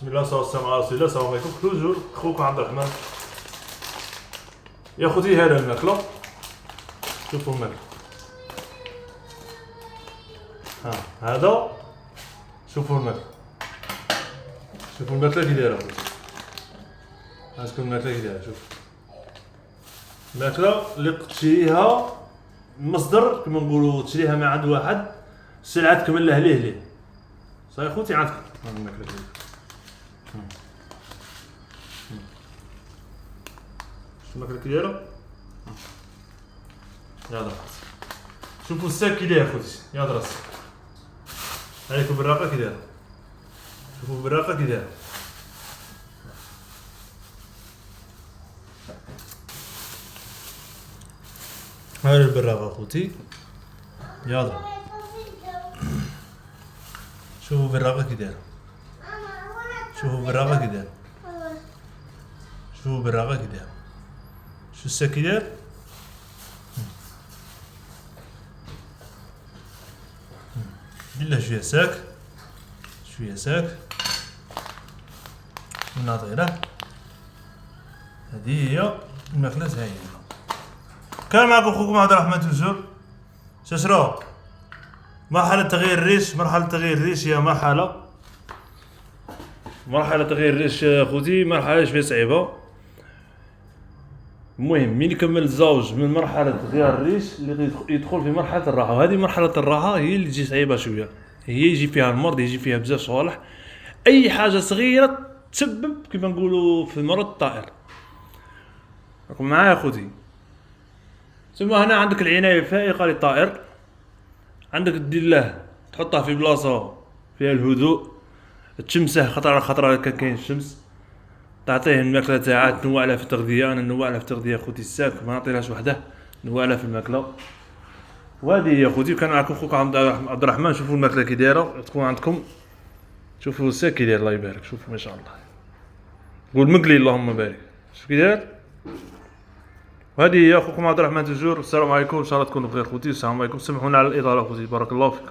بسم الله والسلام على رسول الله. السلام عليكم. توجور خوكم عبد الرحمن. يا خوتي هذا الماكلة، شوفوا الماكلة. هذا شوفوا الماكلة، شوفوا الماكلة كي دايرة خوتي. ها شكون الماكلة كي دايرة. شوف الماكلة اللي تشريها مصدر كما نقولوا، تشريها من عند واحد السلعة تكمل ليه صاي خوتي عندكم الماكلة كي دايرة. شوف الماكلة كي دايرة. يلا شوفوا الساك كي داير خوتي، يا دراسي عليكم بالراقة كي دايرة. شوفوا بالراقة كي دايرة. هاي البراقة خوتي، يلا شوفوا بالراقة كي دايرة. شوفوا بالراقة كي دايرة. شوفوا بالراقة كي دايرة. شو الساك كي داير. ندير شوية ساك، شوية ساك وناطيره. هذه هي الماكلة هايلة. كان معكم خوكم عبد الرحمن توجور. شاشرو مرحلة تغيير الريش، مرحلة تغيير الريش هي مرحلة تغيير الريش خوتي، مرحلة شوية صعيبة. المهم من يكمل الزوج من مرحلة تغيير الريش اللي يدخل في مرحلة الراحة، وهذه مرحلة الراحة هي اللي تجي صعيبة شوية، هي يجي فيها المرض، يجي فيها بزاف صوالح، أي حاجة صغيرة تسبب كيما نقولوا في مرض الطائر. راكم معايا خوتي. ثم هنا عندك العناية الفائقة للطائر، عندك دير له تحطه في بلاصة فيها الهدوء، تشمسه خطرة على خطرة كان كاين الشمس، تعطيه الماكلة تاعها، تنوع له في التغذية. انا نوع له في التغذية خوتي الساك، ما نعطيلهاش وحده، نوع له في الماكلة. وهذه هي خوتي. كان معكم خوكم عبد الرحمن. شوفوا الماكلة كي دايرة تكون عندكم، شوفوا الساك كي داير الله يبارك. شوفوا ما شاء الله، قول مقلي اللهم بارك. شوف كي داير. وهذه هي اخوكم عبد الرحمن توجور. السلام عليكم، ان شاء الله تكونوا بخير خوتي. السلام عليكم، سامحونا على الاطاله خوتي، بارك الله فيكم.